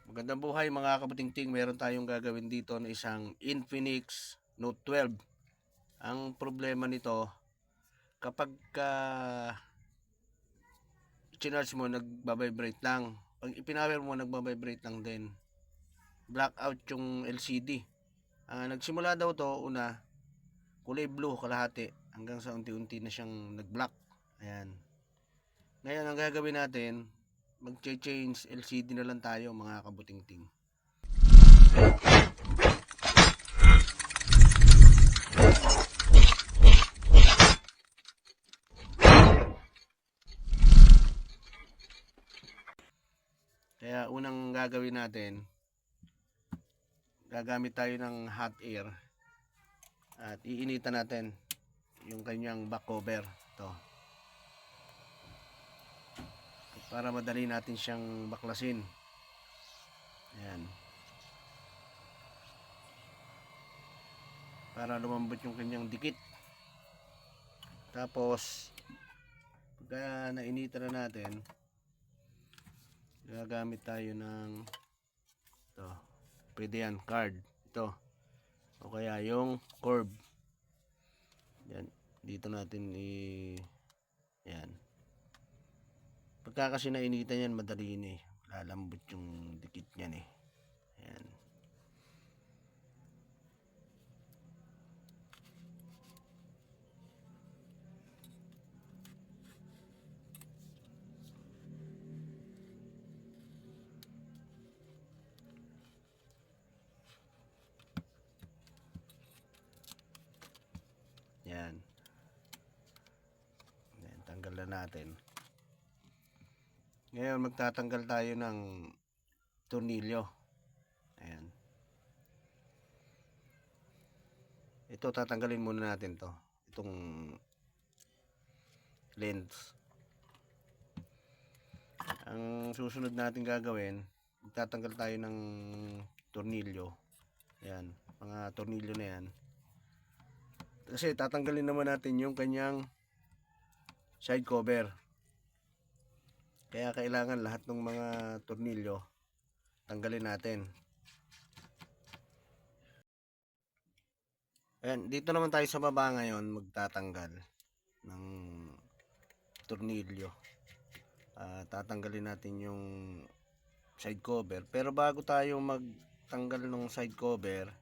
Magandang buhay mga kabutingting. Meron tayong gagawin dito na isang Infinix Note 12. Ang problema nito, kapag chinarge mo, nagbabibrate lang. Pag ipinower mo, nagbabibrate lang din. Blackout yung LCD. Nagsimula daw to una, kulay blue kalahati. Hanggang sa unti-unti na siyang nag-black. Ayan. Ngayon, ang gagawin natin, mag-change LCD na lang tayo mga kabutingting. Kaya unang gagawin natin, gagamit tayo ng hot air at iinitan natin yung kanyang back cover to, para madali natin siyang baklasin. Ayan, para lumambot yung kanyang dikit. Tapos pagka nainitan na natin, gagamit tayo ng to, pwede yan, card ito, o kaya yung curve. Yan, dito natin yan. Pagka kasi nainitan yan, madali yun eh, lalambot yung dikit niyan eh. Ayan. Yan. Yan, tanggal na natin. Ngayon magtatanggal tayo ng tornilyo. Ayan. Ito tatanggalin muna natin to. Itong lens. Ang susunod natin gagawin, magtatanggal tayo ng tornilyo. Ayan, mga tornilyo na yan. Kasi tatanggalin naman natin yung kanyang side cover. Kaya kailangan lahat ng mga tornilyo tanggalin natin. Ayan, dito naman tayo sa baba ngayon magtatanggal ng tornilyo. Tatanggalin natin yung side cover. Pero bago tayo magtanggal ng side cover,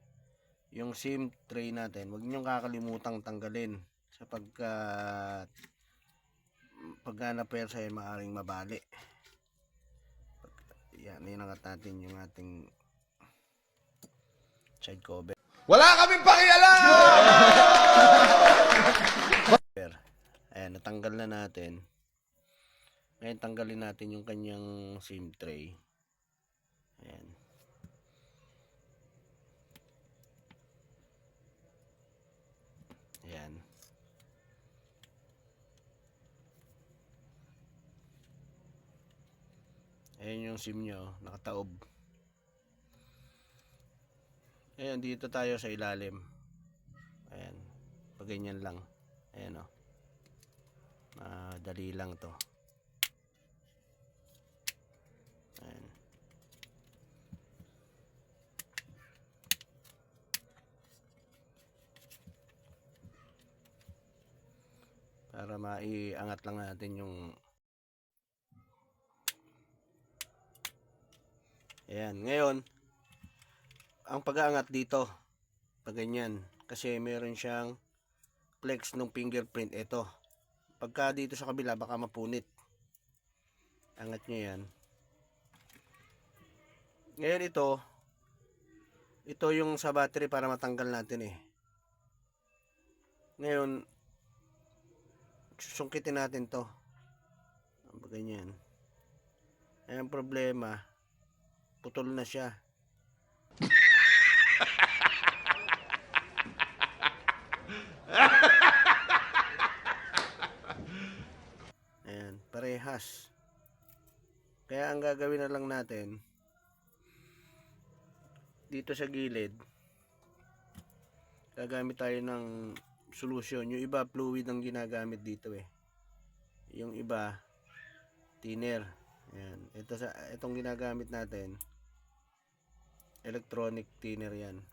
yung SIM tray natin, huwag niyong kakalimutang tanggalin sapagkat pagka napersa ay maaaring mabali. Yan, inangat natin yung ating side cover. Wala kaming pakialam! Ayan, natanggal na natin. Ngayon tanggalin natin yung kanyang SIM tray. Ayan. Ayan. Ayan yung SIM nyo, nakataob. Ayan, dito tayo sa ilalim. Ayan, pag ganyan lang. Ayan o. Madali lang to. Ayan. Para maiangat lang natin yung ayan, ngayon ang pag-aangat dito pag ganyan, kasi meron siyang flex ng fingerprint. Ito, pagka dito sa kabila baka mapunit. Angat nyo yan. Ngayon ito yung sa battery para matanggal natin eh. Ngayon susungkitin natin to pag ganyan. Ayan, problema, putol na siya. Ayan, parehas. Kaya ang gagawin na lang natin dito sa gilid, gagamit tayo ng solution. Yung iba fluid ang ginagamit dito eh. Yung iba thinner. Ayan, itong ginagamit natin electronic thinner yan.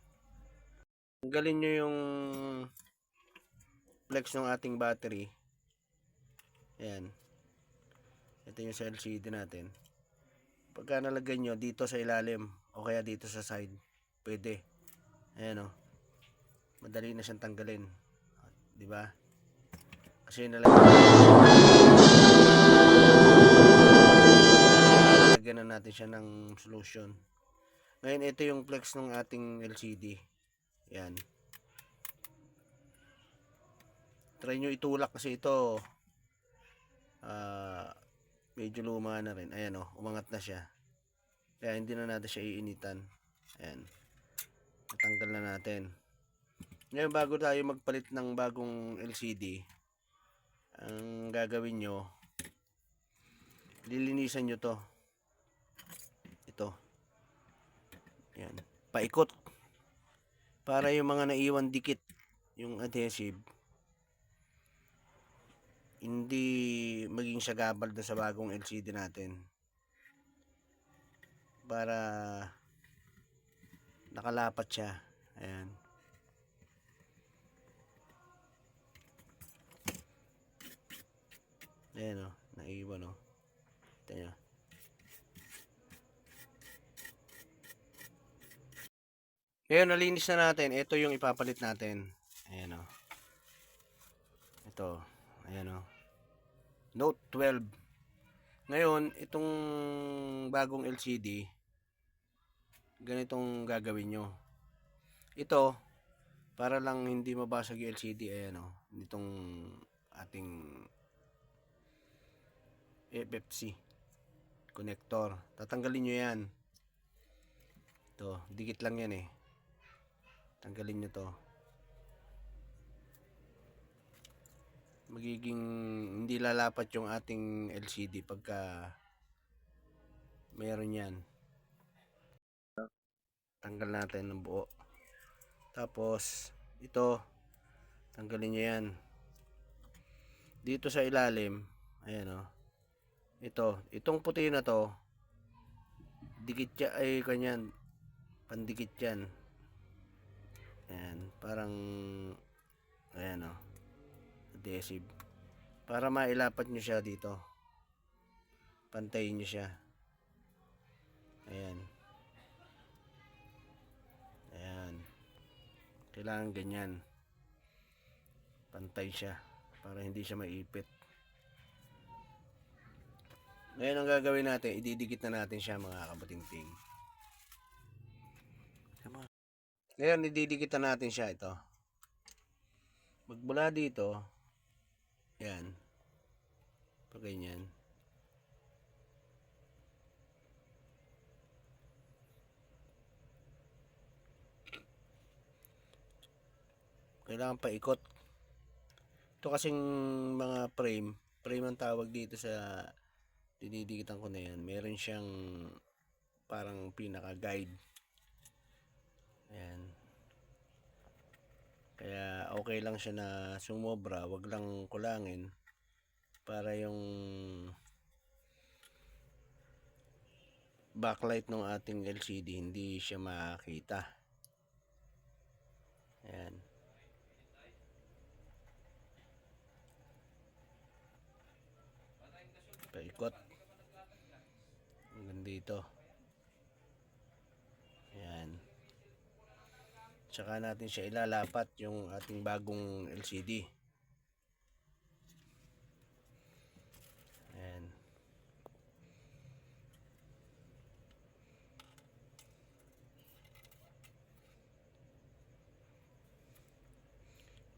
Tanggalin nyo yung flex ng ating battery. Ayan. Ito yung sa LCD natin. Pagka nalagay nyo dito sa ilalim o kaya dito sa side, pwede. Ayan o. Madali na siyang tanggalin. Di ba? Kasi nalagyan na natin siya ng solution. Ngayon ito yung flex ng ating LCD. Ayan. Try nyo itulak kasi ito medyo luma na rin. Ayan o, umangat na siya. Kaya hindi na natin siya iinitan. Ayan. Natanggal na natin. Ngayon bago tayo magpalit ng bagong LCD, ang gagawin nyo, lilinisan nyo to. Ito. Ayan. Paikot. Para yung mga naiwan dikit, yung adhesive, hindi maging sagabal na sa bagong LCD natin. Para nakalapat siya. Ayan. Ayan o, naiwan o. Ito nyo. Ngayon, nalinis na natin. Ito yung ipapalit natin. Ayan o. Ito. Ayan o. Note 12. Ngayon, itong bagong LCD, ganitong gagawin nyo. Ito, para lang hindi mabasag yung LCD, ayan o. Itong ating FFC connector. Tatanggalin nyo yan. Ito, dikit lang yan eh. Tanggalin nyo to. Magiging hindi lalapat yung ating LCD pagka mayroon yan. Tanggal natin ng buo. Tapos ito, tanggalin nyo yan. Dito sa ilalim, ayan o. Itong puti na to, dikit siya, ay kanyan, pandikit yan. Ayan, parang ayan o, adhesive. Para mailapat nyo siya dito, pantayin nyo siya. Ayan. Ayan. Kailangan ganyan, pantay siya para hindi siya maipit. Ngayon ang gagawin natin, ididikit na natin siya mga kabutingting. Ngayon ididikit na natin siya ito. Magmula dito, yan, pag ganyan. Kailangan paikot. Ito kasing mga frame ang tawag dito sa dinidikitan ko na yan. Meron siyang parang pinaka guide. Ayan. Kaya okay lang siya na sumobra, wag lang kulangin para yung backlight ng ating LCD hindi siya makita. Ayan. Paikot hanggang dito. Ayan. Tsaka natin siya ilalapat yung ating bagong LCD. Ayan.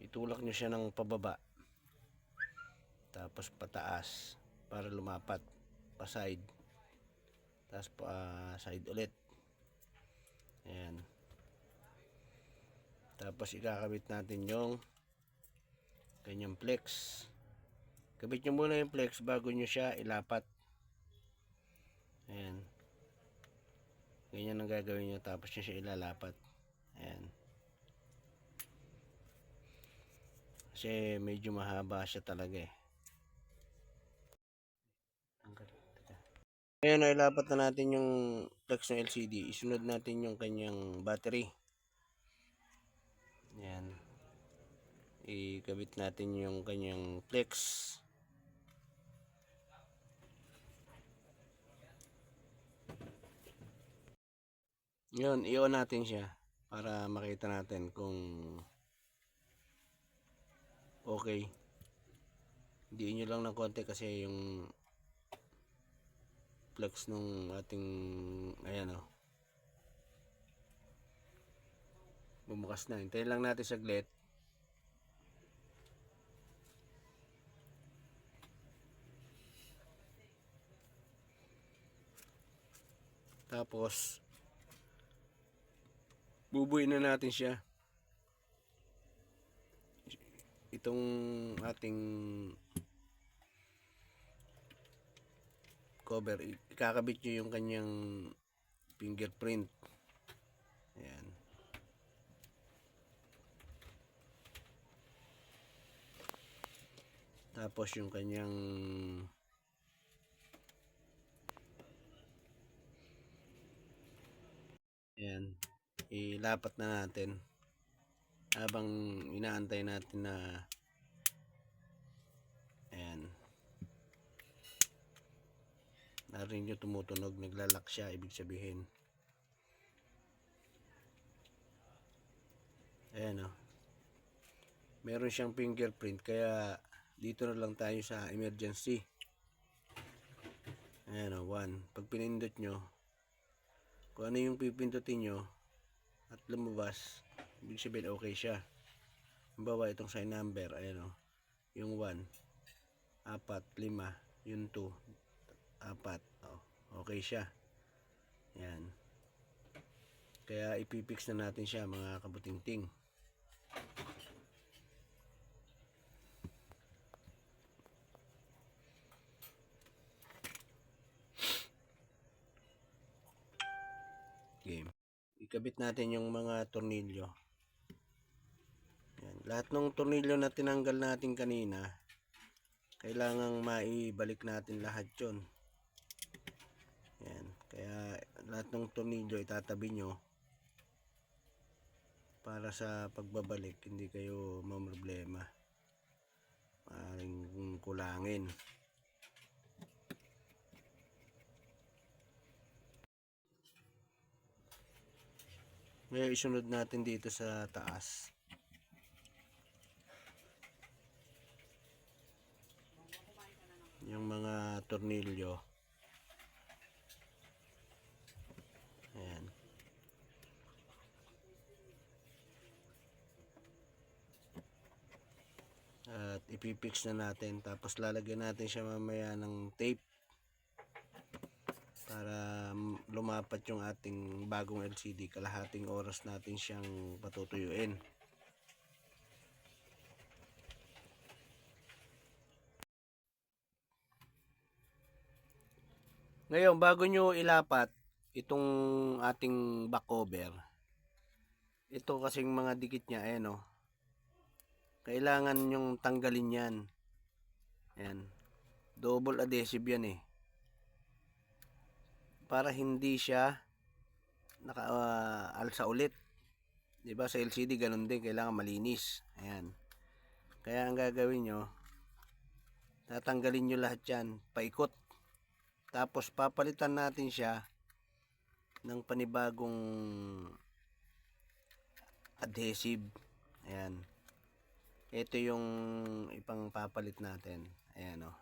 Itulak nyo siya ng pababa. Tapos pataas para lumapat. Pa side. Tapos pa side ulit. Ayan. Tapos ikakabit natin yung kanyang flex. Kabit nyo muna yung flex bago nyo siya ilapat. Ayan. Ganyan ang gagawin nyo, tapos nyo siya ilalapat. Ayan. Kasi medyo mahaba siya talaga eh. Ngayon ay lapat na natin yung flex ng LCD. Isunod natin yung kanyang battery. Yan. Ikabit natin yung kanyang flex. Yun, i-on natin siya para makita natin kung okay. Diin nyo lang ng konti kasi yung flex nung ating, ayan o, bumukas na. Hintayin lang natin saglit. Tapos bubuin na natin siya. Itong ating cover, ikakabit nyo yung kanyang fingerprint. Ayan. Tapos yung kanyang ayan, ilapat na natin habang inaantay natin na ayan, narinig nyo tumutunog, naglalak siya, ibig sabihin ayan o, meron siyang fingerprint, kaya dito na lang tayo sa emergency. Ayan o, 1. Pag pinindot nyo, kung ano yung pipindutin nyo at lumabas, ibig sabihin okay siya. Halimbawa itong sign number, ayan o, yung 1, 4, 5, yung 2, 4, okay siya. Ayan. Kaya ipipix na natin siya mga kabutingting. Game. Ikabit natin yung mga tornilyo. Ayan. Lahat ng tornilyo na tinanggal natin kanina, kailangang maibalik natin lahat yon. Ayan. Kaya lahat ng tornilyo itatabi nyo para sa pagbabalik hindi kayo mamroblema, maaaring kulangin. Ngayon isunod natin dito sa taas. Yung mga tornilyo. Ayan. At ipipix na natin, tapos lalagyan natin siya mamaya ng tape para lumapat yung ating bagong LCD. Kalahating oras natin siyang patutuyuin. Ngayon, bago nyo ilapat itong ating back cover, ito kasing mga dikit niya, ayan o, kailangan yung tanggalin yan. Ayan, double adhesive yan eh, para hindi siya naka-alsa ulit. Diba sa LCD ganun din, kailangan malinis. Ayan, kaya ang gagawin nyo, tatanggalin nyo lahat yan, paikot. Tapos papalitan natin siya ng panibagong adhesive. Ayan. Ito yung ipang papalit natin. Ayan o.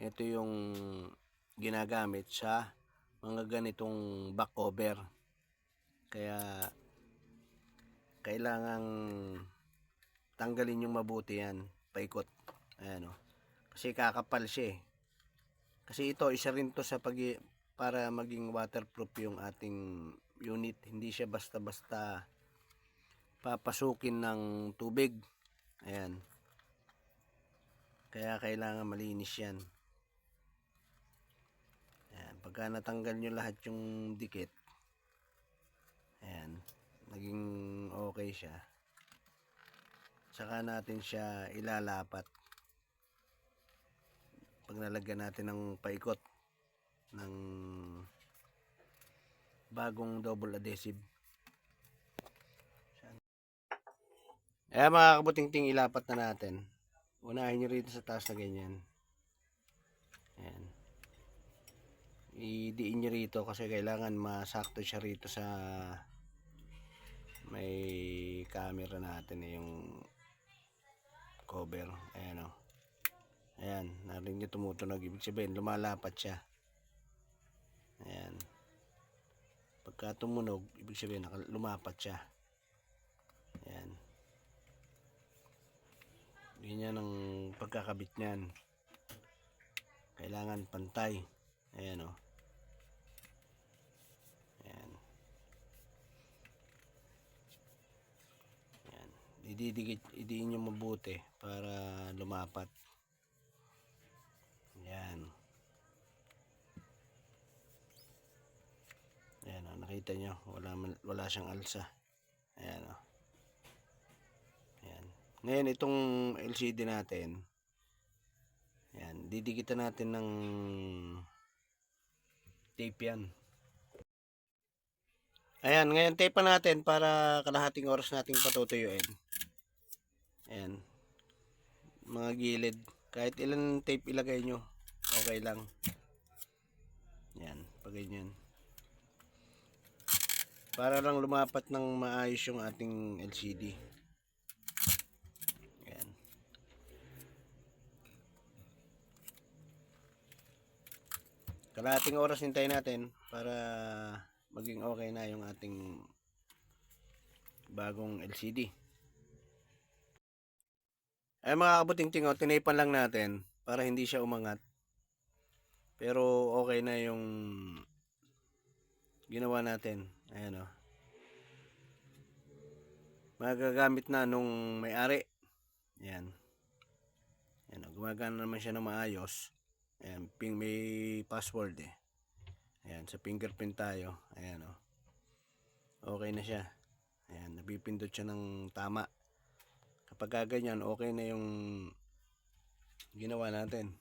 Ito yung ginagamit sa mga ganitong back cover. Kaya kailangang tanggalin yung mabuti yan. Paikot. Ayan o. Kasi kakapal siya eh. Kasi ito, isa rin to sa para maging waterproof yung ating unit. Hindi siya basta-basta papasukin ng tubig. Ayan. Kaya kailangan malinis yan. Ayan. Pagka natanggal nyo lahat yung dikit, ayan, naging okay siya. Saka natin siya ilalapat pag nalagyan natin ng paikot. ng bagong double adhesive. Ayan mga kabuting-ting, ilapat na natin. Unahin nyo rito sa taas na ganyan. Ayan. Idiin nyo rito kasi kailangan masakto siya rito sa may camera natin yung cover. Ayan o. Ayan, narinig nyo tumutunog. Ibig sabihin, lumalapat siya. Ayan. Pagka tumunog, ibig sabihin, lumapat siya. Ayan. Ganyan ang pagkakabit niyan. Kailangan pantay. Ayan o. Ayan. Ayan. Idiin nyo mabuti para lumapat. Ayan. Ayan o. Nakita nyo. Wala siyang alsa. Ayan o. Ayan. Ngayon itong LCD natin. Ayan. Didikitan natin ng tape yan. Ayan, ngayon tape pa natin para kalahating oras nating patutuyuin. Ayan. Mga gilid. Kahit ilan tape ilagay nyo, okay lang. Ayan, pag ganyan. Para lang lumapat ng maayos yung ating LCD. Ayan. Kalahating oras hintayin natin para maging okay na yung ating bagong LCD. Ay mga kabuting-ting, tinipan lang natin para hindi siya umangat. Pero okay na yung ginawa natin. Ayan o. Magagamit na nung may-ari. Ayan. Ayan o. Gumagana naman siya ng maayos. Ayan. May password eh. Ayan. Sa fingerprint tayo. Ayan o. Okay na siya. Ayan. Napipindot siya ng tama. Kapag ganyan, okay na yung ginawa natin.